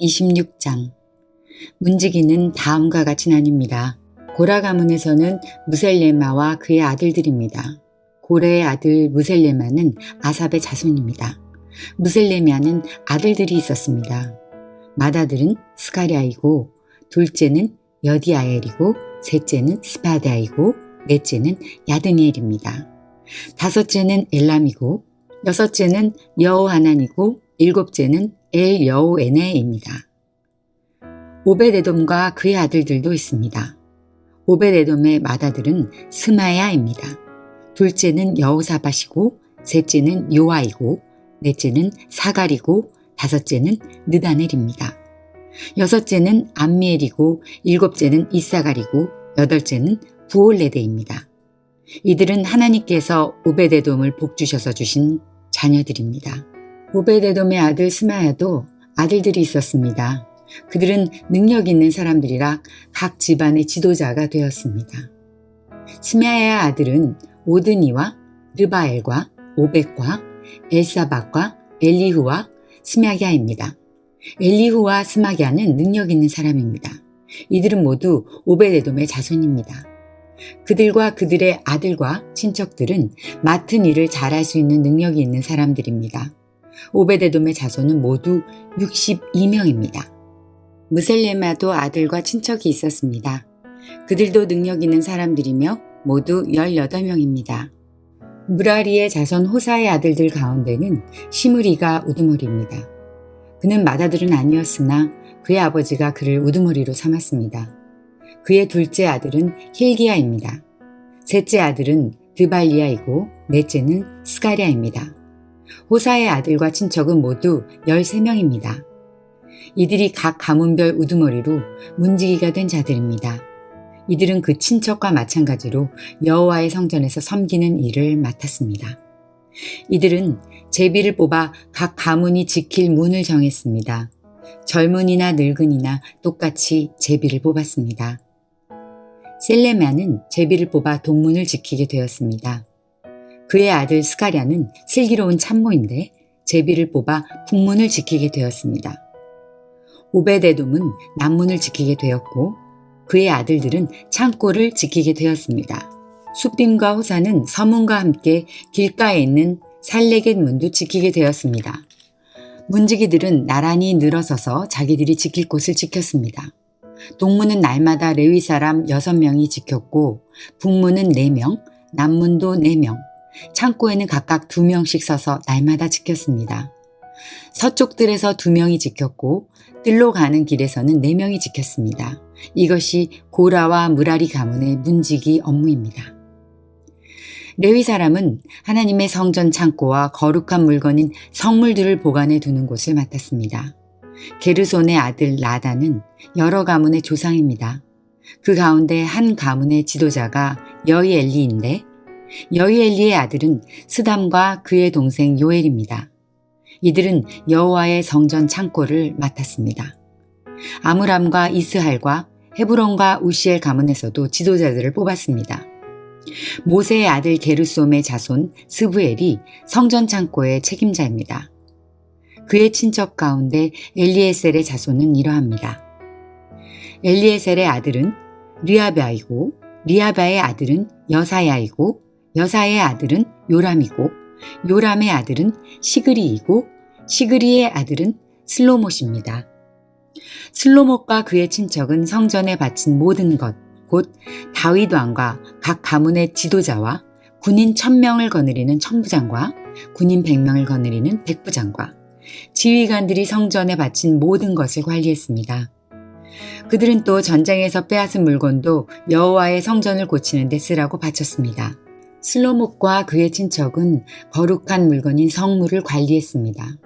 26장 문지기는 다음과 같이 나뉩니다. 고라 가문에서는 무셀레마와 그의 아들들입니다. 고레의 아들 무셀레마는 아삽의 자손입니다. 무셀레마는 아들들이 있었습니다. 맏아들은 스가랴이고 둘째는 여디아엘이고 셋째는 스바다이고 넷째는 야드니엘입니다. 다섯째는 엘람이고 여섯째는 여호하난이고 일곱째는 엘여호에네입니다. 오벳에돔과 그의 아들들도 있습니다. 오벳에돔의 맏아들은 스마야입니다. 둘째는 여호사밧이고 셋째는 요아이고 넷째는 사갈이고 다섯째는 느다넬입니다. 여섯째는 암미엘이고 일곱째는 이사갈이고 여덟째는 부올레데입니다. 이들은 하나님께서 오벳에돔을 복주셔서 주신 자녀들입니다. 오벳에돔의 아들 스마야도 아들들이 있었습니다. 그들은 능력 있는 사람들이라 각 집안의 지도자가 되었습니다. 스마야의 아들은 오드니와 르바엘과 오벳과 엘사밧과 엘리후와 스마갸입니다. 엘리후와 스마갸는 능력 있는 사람입니다. 이들은 모두 오벳에돔의 자손입니다. 그들과 그들의 아들과 친척들은 맡은 일을 잘할 수 있는 능력이 있는 사람들입니다. 오벳에돔의 자손은 모두 62명입니다. 무셀레마도 아들과 친척이 있었습니다. 그들도 능력 있는 사람들이며 모두 18명입니다. 무라리의 자손 호사의 아들들 가운데는 시므리가 우두머리입니다. 그는 맏아들은 아니었으나 그의 아버지가 그를 우두머리로 삼았습니다. 그의 둘째 아들은 힐기야입니다. 셋째 아들은 드발리야이고 넷째는 스가랴입니다. 호사의 아들과 친척은 모두 13명입니다. 이들이 각 가문별 우두머리로 문지기가 된 자들입니다. 이들은 그 친척과 마찬가지로 여호와의 성전에서 섬기는 일을 맡았습니다. 이들은 제비를 뽑아 각 가문이 지킬 문을 정했습니다. 젊은이나 늙은이나 똑같이 제비를 뽑았습니다. 셀레마는 제비를 뽑아 동문을 지키게 되었습니다. 그의 아들 스가랴는 슬기로운 참모인데 제비를 뽑아 북문을 지키게 되었습니다. 오벳에돔은 남문을 지키게 되었고 그의 아들들은 창고를 지키게 되었습니다. 숫빔과 호사는 서문과 함께 길가에 있는 살레겟 문도 지키게 되었습니다. 문지기들은 나란히 늘어서서 자기들이 지킬 곳을 지켰습니다. 동문은 날마다 레위 사람 6명이 지켰고 북문은 4명, 남문도 4명, 창고에는 각각 2명씩 서서 날마다 지켰습니다. 서쪽들에서 2명이 지켰고 뜰로 가는 길에서는 4명이 지켰습니다. 이것이 고라와 무라리 가문의 문지기 업무입니다. 레위 사람은 하나님의 성전 창고와 거룩한 물건인 성물들을 보관해 두는 곳을 맡았습니다. 게르손의 아들 라단은 여러 가문의 조상입니다. 그 가운데 한 가문의 지도자가 여이엘리인데 여이엘리의 아들은 스담과 그의 동생 요엘입니다. 이들은 여호와의 성전 창고를 맡았습니다. 아므람과 이스할과 헤브론과 우시엘 가문에서도 지도자들을 뽑았습니다. 모세의 아들 게르솜의 자손 스부엘이 성전 창고의 책임자입니다. 그의 친척 가운데 엘리에셀의 자손은 이러합니다. 엘리에셀의 아들은 리아바이고 리아바의 아들은 여사야이고 여사의 아들은 요람이고 요람의 아들은 시그리이고 시그리의 아들은 슬로못입니다. 슬로못과 그의 친척은 성전에 바친 모든 것, 곧 다윗 왕과 각 가문의 지도자와 군인 1000명을 거느리는 천부장과 군인 100명을 거느리는 백부장과 지휘관들이 성전에 바친 모든 것을 관리했습니다. 그들은 또 전쟁에서 빼앗은 물건도 여호와의 성전을 고치는 데 쓰라고 바쳤습니다. 슬로못과 그의 친척은 거룩한 물건인 성물을 관리했습니다.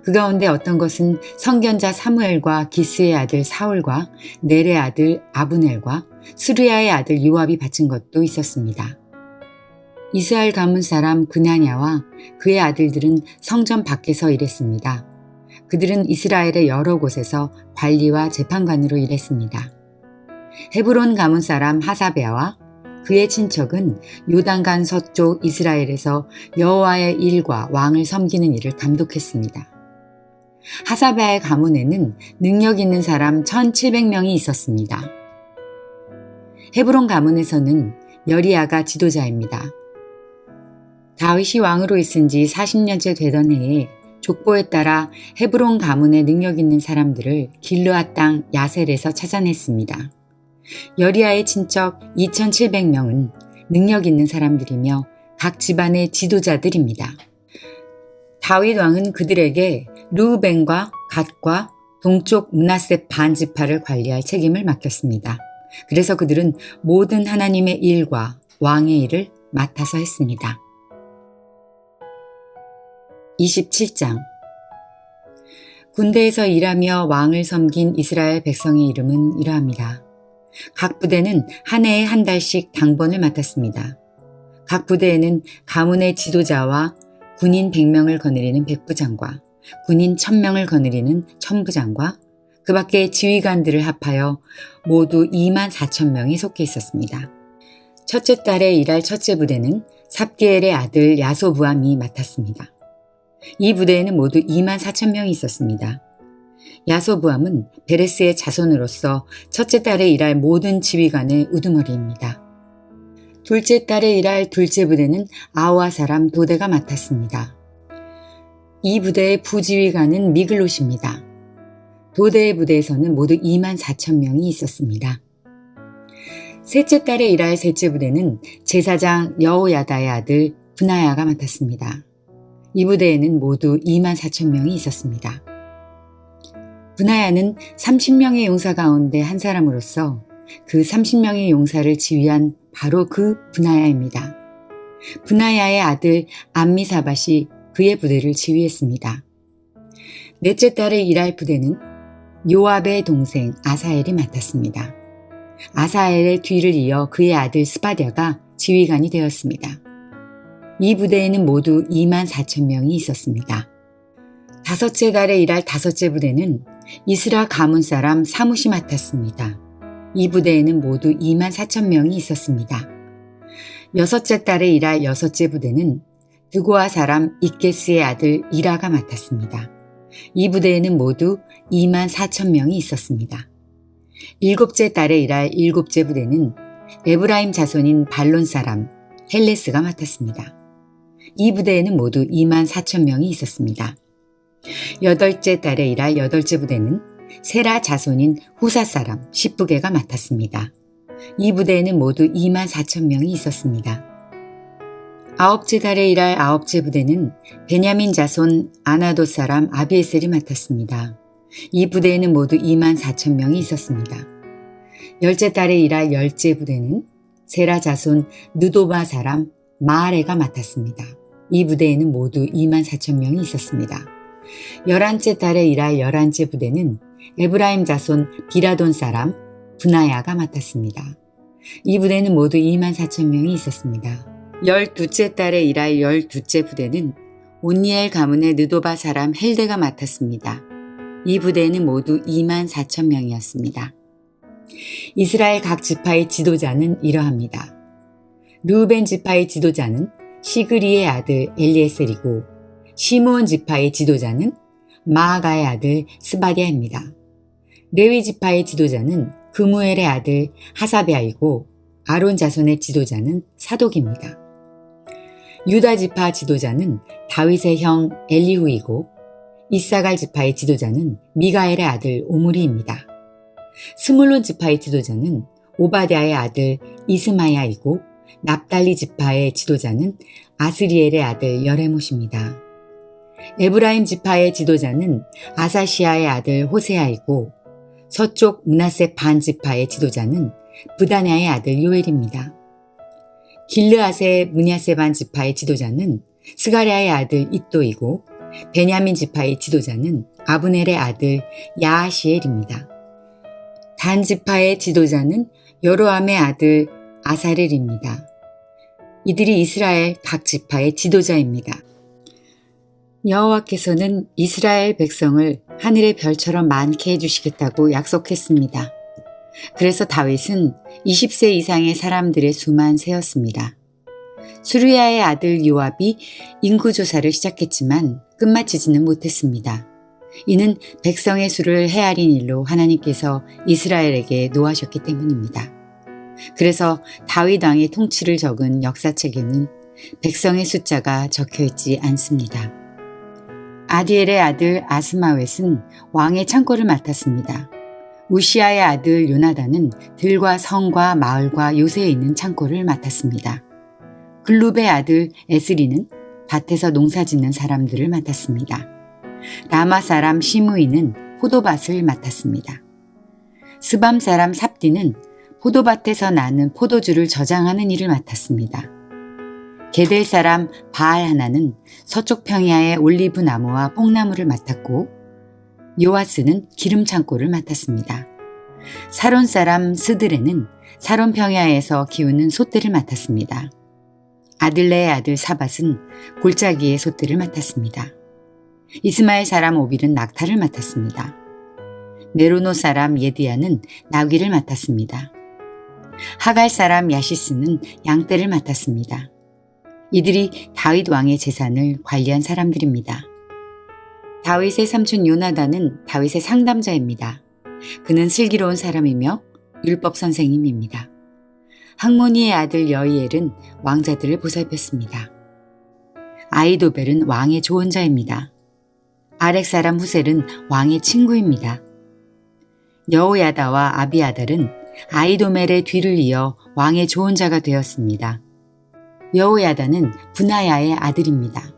그 가운데 어떤 것은 선견자 사무엘과 기스의 아들 사울과 넬의 아들 아브넬과 스루야의 아들 요압이 바친 것도 있었습니다. 이스라엘 가문 사람 그나냐와 그의 아들들은 성전 밖에서 일했습니다. 그들은 이스라엘의 여러 곳에서 관리와 재판관으로 일했습니다. 헤브론 가문 사람 하사베아와 그의 친척은 요단강 서쪽 이스라엘에서 여호와의 일과 왕을 섬기는 일을 감독했습니다. 하사바의 가문에는 능력 있는 사람 1700명이 있었습니다. 헤브론 가문에서는 여리야가 지도자입니다. 다윗이 왕으로 있은 지 40년째 되던 해에 족보에 따라 헤브론 가문의 능력 있는 사람들을 길르앗 땅 야셀에서 찾아냈습니다. 여리야의 친척 2700명은 능력 있는 사람들이며 각 집안의 지도자들입니다. 다윗 왕은 그들에게 르우벤과 갓과 동쪽 므낫세 반 지파를 관리할 책임을 맡겼습니다. 그래서 그들은 모든 하나님의 일과 왕의 일을 맡아서 했습니다. 27장 군대에서 일하며 왕을 섬긴 이스라엘 백성의 이름은 이러합니다. 각 부대는 한 해에 한 달씩 당번을 맡았습니다. 각 부대에는 가문의 지도자와 군인 100명을 거느리는 백부장과 군인 1000명을 거느리는 천부장과 그 밖에 지휘관들을 합하여 모두 24,000명이 속해 있었습니다. 첫째 달에 일할 첫째 부대는 삽디엘의 아들 야소부암이 맡았습니다. 이 부대에는 모두 24,000명이 있었습니다. 야소부암은 베레스의 자손으로서 첫째 달에 일할 모든 지휘관의 우두머리입니다. 둘째 달에 일할 둘째 부대는 아우아 사람 도대가 맡았습니다. 이 부대의 부지휘관은 미글롯입니다. 도대의 부대에서는 모두 24,000명이 있었습니다. 셋째 달에 일할 셋째 부대는 제사장 여호야다의 아들 브나야가 맡았습니다. 이 부대에는 모두 24,000명이 있었습니다. 브나야는 30명의 용사 가운데 한 사람으로서 그 30명의 용사를 지휘한 바로 그 브나야입니다. 브나야의 아들 암미사밧이 그의 부대를 지휘했습니다. 넷째 달에 일할 부대는 요압의 동생 아사엘이 맡았습니다. 아사엘의 뒤를 이어 그의 아들 스바랴가 지휘관이 되었습니다. 이 부대에는 모두 24,000명이 있었습니다. 다섯째 달에 일할 다섯째 부대는 이스라 가문 사람 사무시 맡았습니다. 이 부대에는 모두 24,000명이 있었습니다. 여섯째 달에 일할 여섯째 부대는 드고아 사람 이게스의 아들 이라가 맡았습니다. 이 부대에는 모두 24,000명이 있었습니다. 일곱째 달에 일할 일곱째 부대는 에브라임 자손인 발론 사람 헬레스가 맡았습니다. 이 부대에는 모두 24,000명이 있었습니다. 여덟째 달에 일할 여덟째 부대는 세라 자손인 후사 사람 십부게가 맡았습니다. 이 부대에는 모두 24,000명이 있었습니다. 아홉째 달에 일할 아홉째 부대는 베냐민 자손 아나도 사람 아비에셀이 맡았습니다. 이 부대에는 모두 24,000명이 있었습니다. 열째 달에 일할 열째 부대는 세라 자손 느도바 사람 마아레가 맡았습니다. 이 부대에는 모두 24,000명이 있었습니다. 11째 달에 일할 11째 부대는 에브라임 자손 비라돈 사람 브나야가 맡았습니다. 이 부대는 모두 24,000명이 있었습니다. 12째 달에 일할 12째 부대는 온니엘 가문의 느도바 사람 헬데가 맡았습니다. 이 부대는 모두 24,000명이었습니다. 이스라엘 각 지파의 지도자는 이러합니다. 르우벤 지파의 지도자는 시그리의 아들 엘리에셀이고 시므온 지파의 지도자는 마아가의 아들 스바디아입니다. 레위 지파의 지도자는 그무엘의 아들 하사베아이고 아론 자손의 지도자는 사독입니다. 유다 지파 지도자는 다윗의 형 엘리후이고 이사갈 지파의 지도자는 미가엘의 아들 오므리입니다. 스물론 지파의 지도자는 오바댜의 아들 이스마야이고 납달리 지파의 지도자는 아스리엘의 아들 여레못입니다. 에브라임 지파의 지도자는 아사시아의 아들 호세아이고 서쪽 므낫세 반 지파의 지도자는 브다냐의 아들 요엘입니다. 길르앗의 므낫세 반 지파의 지도자는 스가랴의 아들 이또이고 베냐민 지파의 지도자는 아브넬의 아들 야하시엘입니다. 단 지파의 지도자는 여로함의 아들 아사렐입니다. 이들이 이스라엘 각 지파의 지도자입니다. 여호와께서는 이스라엘 백성을 하늘의 별처럼 많게 해주시겠다고 약속했습니다. 그래서 다윗은 20세 이상의 사람들의 수만 세었습니다. 수르야의 아들 요압이 인구조사를 시작했지만 끝마치지는 못했습니다. 이는 백성의 수를 헤아린 일로 하나님께서 이스라엘에게 노하셨기 때문입니다. 그래서 다윗 왕의 통치를 적은 역사책에는 백성의 숫자가 적혀 있지 않습니다. 아디엘의 아들 아스마웻은 왕의 창고를 맡았습니다. 우시아의 아들 요나단은 들과 성과 마을과 요새에 있는 창고를 맡았습니다. 글룹의 아들 에스리는 밭에서 농사짓는 사람들을 맡았습니다. 라마 사람 시므이는 포도밭을 맡았습니다. 스밤 사람 삽디는 포도밭에서 나는 포도주를 저장하는 일을 맡았습니다. 게델 사람 바알 하나는 서쪽 평야의 올리브 나무와 뽕나무를 맡았고 요아스는 기름 창고를 맡았습니다. 사론 사람 스드레는 사론 평야에서 키우는 솥들을 맡았습니다. 아들레의 아들 사밧은 골짜기의 솥들을 맡았습니다. 이스마엘 사람 오빌은 낙타를 맡았습니다. 메로노 사람 예디야는 나귀를 맡았습니다. 하갈 사람 야시스는 양떼를 맡았습니다. 이들이 다윗 왕의 재산을 관리한 사람들입니다. 다윗의 삼촌 요나단은 다윗의 상담자입니다. 그는 슬기로운 사람이며 율법 선생님입니다. 학모니의 아들 여이엘은 왕자들을 보살폈습니다. 아이도벨은 왕의 조언자입니다. 아렉 사람 후셀은 왕의 친구입니다. 여호야다와 아비아달은 아이도멜의 뒤를 이어 왕의 조언자가 되었습니다. 여호야다는 분하야의 아들입니다.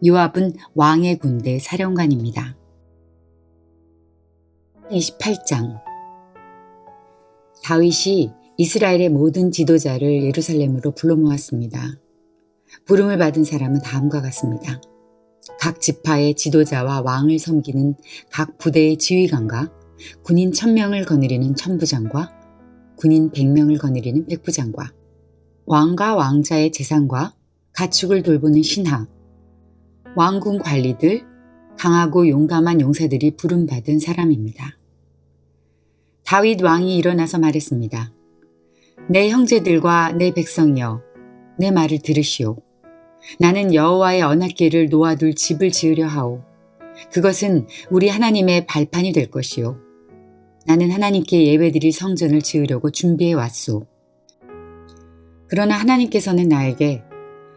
요압은 왕의 군대 사령관입니다. 28장 다윗이 이스라엘의 모든 지도자를 예루살렘으로 불러 모았습니다. 부름을 받은 사람은 다음과 같습니다. 각 지파의 지도자와 왕을 섬기는 각 부대의 지휘관과 군인 1000명을 거느리는 천부장과 군인 100명을 거느리는 백부장과 왕과 왕자의 재산과 가축을 돌보는 신하, 왕궁 관리들, 강하고 용감한 용사들이 부름받은 사람입니다. 다윗 왕이 일어나서 말했습니다. 내 형제들과 내 백성이여, 내 말을 들으시오. 나는 여호와의 언약궤를 놓아둘 집을 지으려 하오. 그것은 우리 하나님의 발판이 될 것이오. 나는 하나님께 예배드릴 성전을 지으려고 준비해 왔소. 그러나 하나님께서는 나에게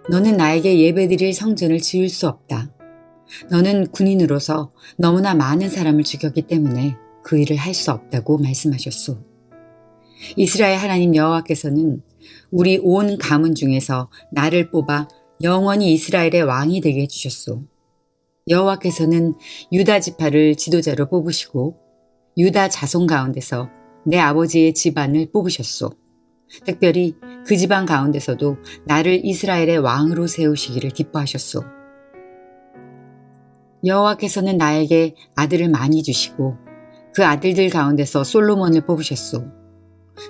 너는 나에게 예배드릴 성전을 지을 수 없다. 너는 군인으로서 너무나 많은 사람을 죽였기 때문에 그 일을 할 수 없다고 말씀하셨소. 이스라엘 하나님 여호와께서는 우리 온 가문 중에서 나를 뽑아 영원히 이스라엘의 왕이 되게 해주셨소. 여호와께서는 유다 지파를 지도자로 뽑으시고 유다 자손 가운데서 내 아버지의 집안을 뽑으셨소. 특별히 그 집안 가운데서도 나를 이스라엘의 왕으로 세우시기를 기뻐하셨소. 여호와께서는 나에게 아들을 많이 주시고 그 아들들 가운데서 솔로몬을 뽑으셨소.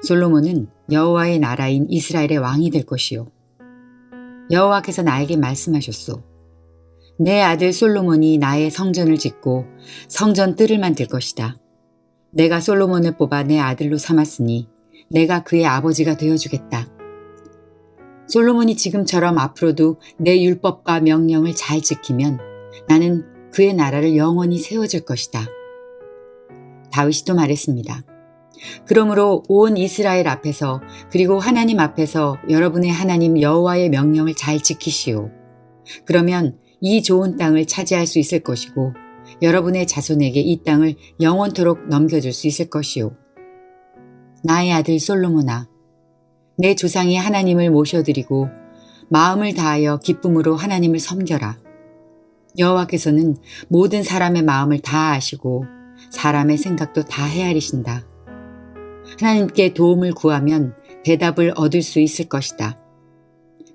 솔로몬은 여호와의 나라인 이스라엘의 왕이 될 것이요. 여호와께서 나에게 말씀하셨소. 내 아들 솔로몬이 나의 성전을 짓고 성전 뜰을 만들 것이다. 내가 솔로몬을 뽑아 내 아들로 삼았으니 내가 그의 아버지가 되어주겠다. 솔로몬이 지금처럼 앞으로도 내 율법과 명령을 잘 지키면 나는 그의 나라를 영원히 세워줄 것이다. 다윗이 또 말했습니다. 그러므로 온 이스라엘 앞에서 그리고 하나님 앞에서 여러분의 하나님 여호와의 명령을 잘 지키시오. 그러면 이 좋은 땅을 차지할 수 있을 것이고 여러분의 자손에게 이 땅을 영원토록 넘겨줄 수 있을 것이오. 나의 아들 솔로몬아, 내 조상이 하나님을 모셔드리고 마음을 다하여 기쁨으로 하나님을 섬겨라. 여호와께서는 모든 사람의 마음을 다 아시고 사람의 생각도 다 헤아리신다. 하나님께 도움을 구하면 대답을 얻을 수 있을 것이다.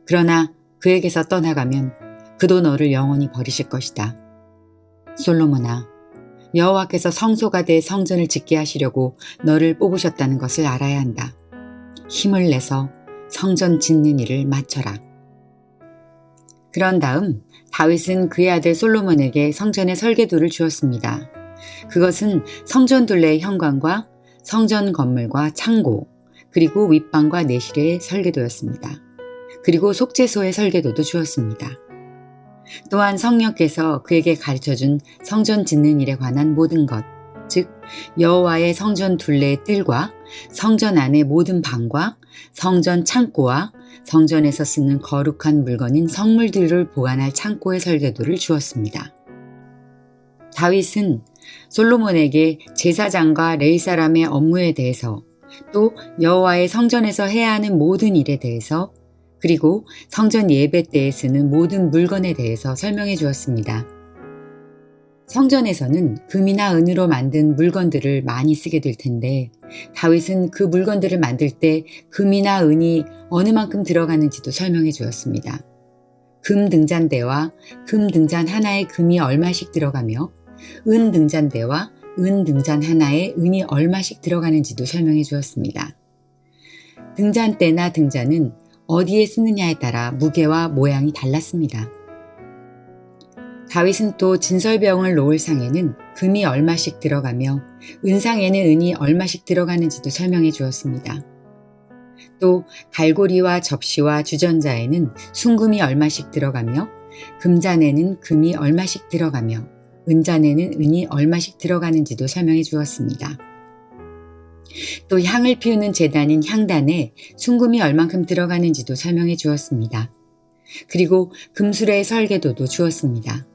그러나 그에게서 떠나가면 그도 너를 영원히 버리실 것이다. 솔로몬아, 여호와께서 성소가 돼 성전을 짓게 하시려고 너를 뽑으셨다는 것을 알아야 한다. 힘을 내서 성전 짓는 일을 마쳐라. 그런 다음 다윗은 그의 아들 솔로몬에게 성전의 설계도를 주었습니다. 그것은 성전 둘레의 현관과 성전 건물과 창고, 그리고 윗방과 내실의 설계도였습니다. 그리고 속죄소의 설계도도 주었습니다. 또한 성령께서 그에게 가르쳐준 성전 짓는 일에 관한 모든 것, 즉 여호와의 성전 둘레의 뜰과 성전 안의 모든 방과 성전 창고와 성전에서 쓰는 거룩한 물건인 성물들을 보관할 창고의 설계도를 주었습니다. 다윗은 솔로몬에게 제사장과 레위 사람의 업무에 대해서, 또 여호와의 성전에서 해야 하는 모든 일에 대해서, 그리고 성전 예배 때에 쓰는 모든 물건에 대해서 설명해 주었습니다. 성전에서는 금이나 은으로 만든 물건들을 많이 쓰게 될 텐데, 다윗은 그 물건들을 만들 때 금이나 은이 어느 만큼 들어가는지도 설명해 주었습니다. 금 등잔대와 금 등잔 하나에 금이 얼마씩 들어가며 은 등잔대와 은 등잔 하나에 은이 얼마씩 들어가는지도 설명해 주었습니다. 등잔대나 등잔은 어디에 쓰느냐에 따라 무게와 모양이 달랐습니다. 다윗은 또 진설병을 놓을 상에는 금이 얼마씩 들어가며 은상에는 은이 얼마씩 들어가는지도 설명해 주었습니다. 또 갈고리와 접시와 주전자에는 순금이 얼마씩 들어가며 금잔에는 금이 얼마씩 들어가며 은잔에는 은이 얼마씩 들어가는지도 설명해 주었습니다. 또 향을 피우는 제단인 향단에 순금이 얼만큼 들어가는지도 설명해 주었습니다. 그리고 금수레의 설계도도 주었습니다.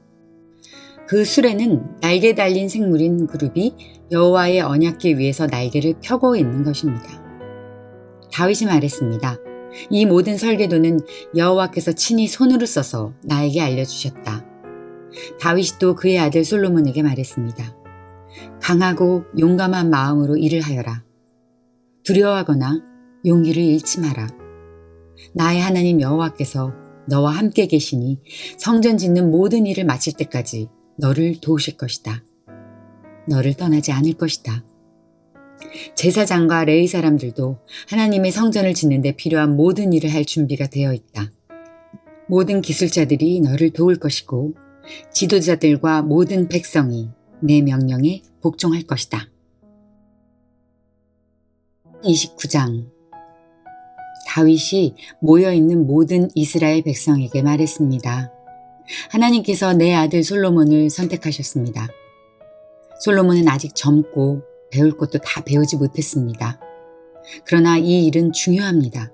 그 수레는 날개 달린 생물인 그룹이 여호와의 언약궤 위에서 날개를 펴고 있는 것입니다. 다윗이 말했습니다. 이 모든 설계도는 여호와께서 친히 손으로 써서 나에게 알려주셨다. 다윗이 또 그의 아들 솔로몬에게 말했습니다. 강하고 용감한 마음으로 일을 하여라. 두려워하거나 용기를 잃지 마라. 나의 하나님 여호와께서 너와 함께 계시니 성전 짓는 모든 일을 마칠 때까지 너를 도우실 것이다. 너를 떠나지 않을 것이다. 제사장과 레위 사람들도 하나님의 성전을 짓는 데 필요한 모든 일을 할 준비가 되어 있다. 모든 기술자들이 너를 도울 것이고 지도자들과 모든 백성이 내 명령에 복종할 것이다. 29장. 다윗이 모여있는 모든 이스라엘 백성에게 말했습니다. 하나님께서 내 아들 솔로몬을 선택하셨습니다. 솔로몬은 아직 젊고 배울 것도 다 배우지 못했습니다. 그러나 이 일은 중요합니다.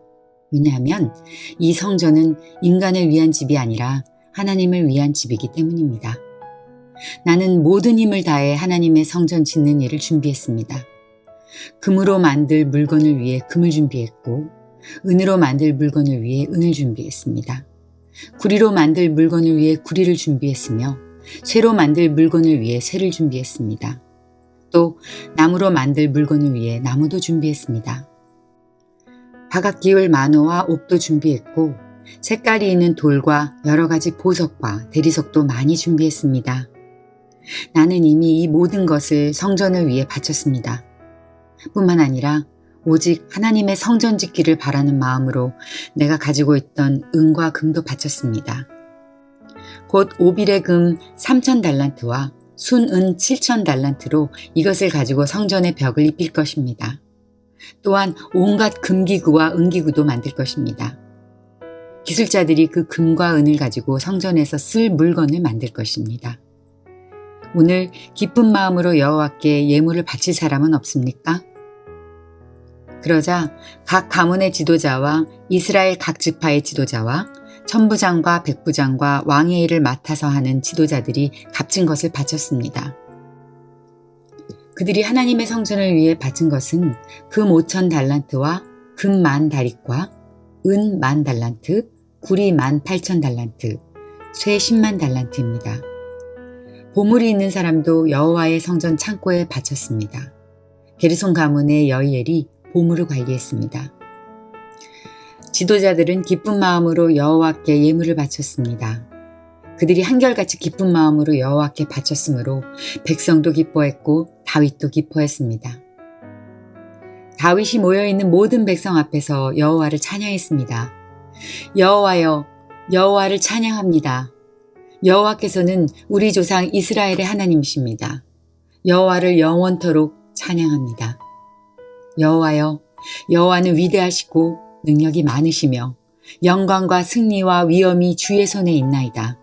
왜냐하면 이 성전은 인간을 위한 집이 아니라 하나님을 위한 집이기 때문입니다. 나는 모든 힘을 다해 하나님의 성전 짓는 일을 준비했습니다. 금으로 만들 물건을 위해 금을 준비했고, 은으로 만들 물건을 위해 은을 준비했습니다. 구리로 만들 물건을 위해 구리를 준비했으며, 쇠로 만들 물건을 위해 쇠를 준비했습니다. 또 나무로 만들 물건을 위해 나무도 준비했습니다. 바각 기울 만호와 옥도 준비했고, 색깔이 있는 돌과 여러 가지 보석과 대리석도 많이 준비했습니다. 나는 이미 이 모든 것을 성전을 위해 바쳤습니다. 뿐만 아니라 오직 하나님의 성전 짓기를 바라는 마음으로 내가 가지고 있던 은과 금도 바쳤습니다. 곧 오빌의 금 3,000달란트와 순은 7,000달란트로 이것을 가지고 성전의 벽을 입힐 것입니다. 또한 온갖 금기구와 은기구도 만들 것입니다. 기술자들이 그 금과 은을 가지고 성전에서 쓸 물건을 만들 것입니다. 오늘 기쁜 마음으로 여호와께 예물을 바칠 사람은 없습니까? 그러자 각 가문의 지도자와 이스라엘 각 지파의 지도자와 천부장과 백부장과 왕의 일을 맡아서 하는 지도자들이 값진 것을 바쳤습니다. 그들이 하나님의 성전을 위해 바친 것은 금 5,000달란트와 금 10,000다릿과 은 10,000달란트, 구리 18,000달란트, 쇠 100,000달란트입니다. 보물이 있는 사람도 여호와의 성전 창고에 바쳤습니다. 게르손 가문의 여이엘이 보물을 관리했습니다. 지도자들은 기쁜 마음으로 여호와께 예물을 바쳤습니다. 그들이 한결같이 기쁜 마음으로 여호와께 바쳤으므로 백성도 기뻐했고 다윗도 기뻐했습니다. 다윗이 모여있는 모든 백성 앞에서 여호와를 찬양했습니다. 여호와여, 여호와를 찬양합니다. 여호와께서는 우리 조상 이스라엘의 하나님이십니다. 여호와를 영원토록 찬양합니다. 여호와여, 여호와는 위대하시고 능력이 많으시며 영광과 승리와 위엄이 주의 손에 있나이다.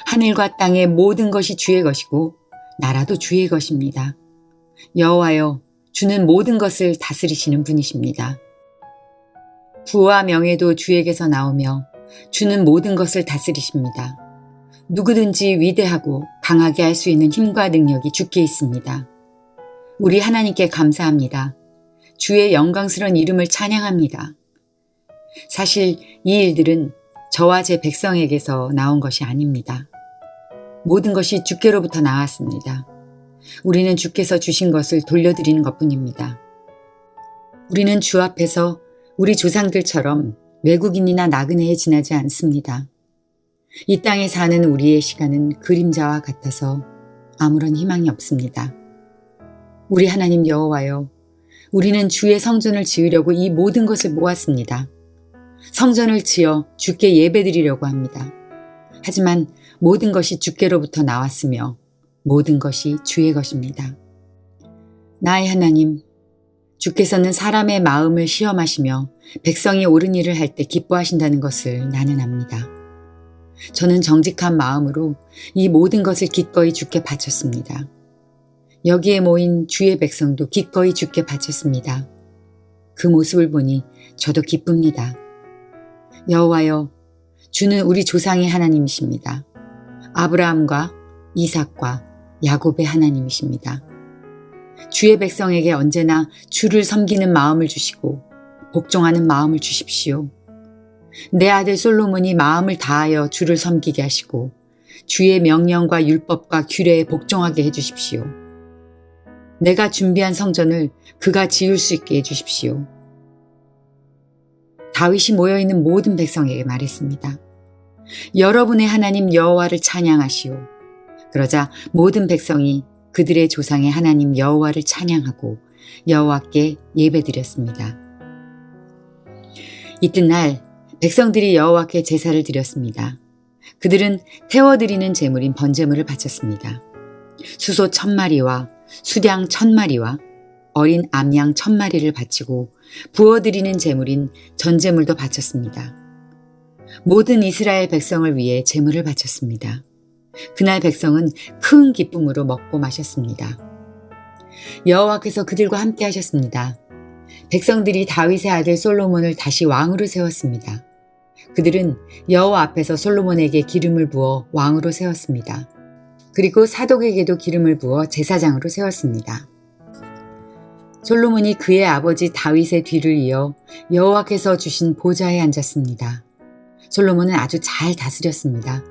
하늘과 땅의 모든 것이 주의 것이고 나라도 주의 것입니다. 여호와여, 주는 모든 것을 다스리시는 분이십니다. 부와 명예도 주에게서 나오며 주는 모든 것을 다스리십니다. 누구든지 위대하고 강하게 할 수 있는 힘과 능력이 주께 있습니다. 우리 하나님께 감사합니다. 주의 영광스러운 이름을 찬양합니다. 사실 이 일들은 저와 제 백성에게서 나온 것이 아닙니다. 모든 것이 주께로부터 나왔습니다. 우리는 주께서 주신 것을 돌려드리는 것뿐입니다. 우리는 주 앞에서 우리 조상들처럼 외국인이나 나그네에 지나지 않습니다. 이 땅에 사는 우리의 시간은 그림자와 같아서 아무런 희망이 없습니다. 우리 하나님 여호와여, 우리는 주의 성전을 지으려고 이 모든 것을 모았습니다. 성전을 지어 주께 예배드리려고 합니다. 하지만 모든 것이 주께로부터 나왔으며 모든 것이 주의 것입니다. 나의 하나님, 주께서는 사람의 마음을 시험하시며 백성이 옳은 일을 할 때 기뻐하신다는 것을 나는 압니다. 저는 정직한 마음으로 이 모든 것을 기꺼이 주께 바쳤습니다. 여기에 모인 주의 백성도 기꺼이 주께 바쳤습니다. 그 모습을 보니 저도 기쁩니다. 여호와여, 주는 우리 조상의 하나님이십니다. 아브라함과 이삭과 야곱의 하나님이십니다. 주의 백성에게 언제나 주를 섬기는 마음을 주시고 복종하는 마음을 주십시오. 내 아들 솔로몬이 마음을 다하여 주를 섬기게 하시고 주의 명령과 율법과 규례에 복종하게 해주십시오. 내가 준비한 성전을 그가 지을 수 있게 해주십시오. 다윗이 모여있는 모든 백성에게 말했습니다. 여러분의 하나님 여호와를 찬양하시오. 그러자 모든 백성이 그들의 조상의 하나님 여호와를 찬양하고 여호와께 예배드렸습니다. 이튿날 백성들이 여호와께 제사를 드렸습니다. 그들은 태워드리는 제물인 번제물을 바쳤습니다. 수소 1000마리와 수량 1000마리와 어린 암양 1000마리를 바치고 부어드리는 제물인 전제물도 바쳤습니다. 모든 이스라엘 백성을 위해 제물을 바쳤습니다. 그날 백성은 큰 기쁨으로 먹고 마셨습니다. 여호와께서 그들과 함께 하셨습니다. 백성들이 다윗의 아들 솔로몬을 다시 왕으로 세웠습니다. 그들은 여호와 앞에서 솔로몬에게 기름을 부어 왕으로 세웠습니다. 그리고 사독에게도 기름을 부어 제사장으로 세웠습니다. 솔로몬이 그의 아버지 다윗의 뒤를 이어 여호와께서 주신 보좌에 앉았습니다. 솔로몬은 아주 잘 다스렸습니다.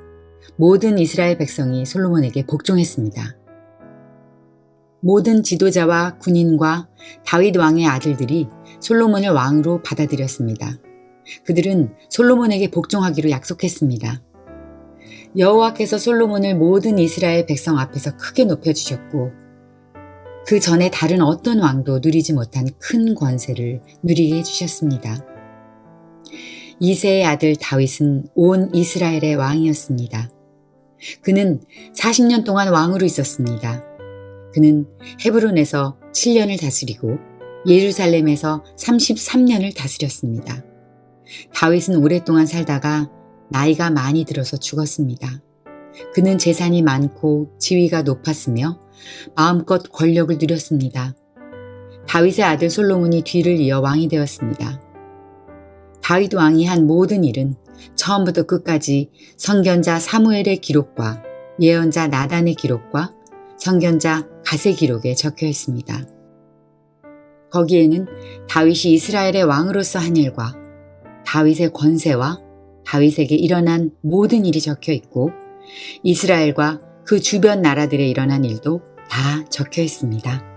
모든 이스라엘 백성이 솔로몬에게 복종했습니다. 모든 지도자와 군인과 다윗 왕의 아들들이 솔로몬을 왕으로 받아들였습니다. 그들은 솔로몬에게 복종하기로 약속했습니다. 여호와께서 솔로몬을 모든 이스라엘 백성 앞에서 크게 높여주셨고 그 전에 다른 어떤 왕도 누리지 못한 큰 권세를 누리게 해주셨습니다. 이새의 아들 다윗은 온 이스라엘의 왕이었습니다. 그는 40년 동안 왕으로 있었습니다. 그는 헤브론에서 7년을 다스리고 예루살렘에서 33년을 다스렸습니다. 다윗은 오랫동안 살다가 나이가 많이 들어서 죽었습니다. 그는 재산이 많고 지위가 높았으며 마음껏 권력을 누렸습니다. 다윗의 아들 솔로몬이 뒤를 이어 왕이 되었습니다. 다윗 왕이 한 모든 일은 처음부터 끝까지 선견자 사무엘의 기록과 예언자 나단의 기록과 선견자 갓의 기록에 적혀 있습니다. 거기에는 다윗이 이스라엘의 왕으로서 한 일과 다윗의 권세와 다윗에게 일어난 모든 일이 적혀 있고 이스라엘과 그 주변 나라들에 일어난 일도 다 적혀 있습니다.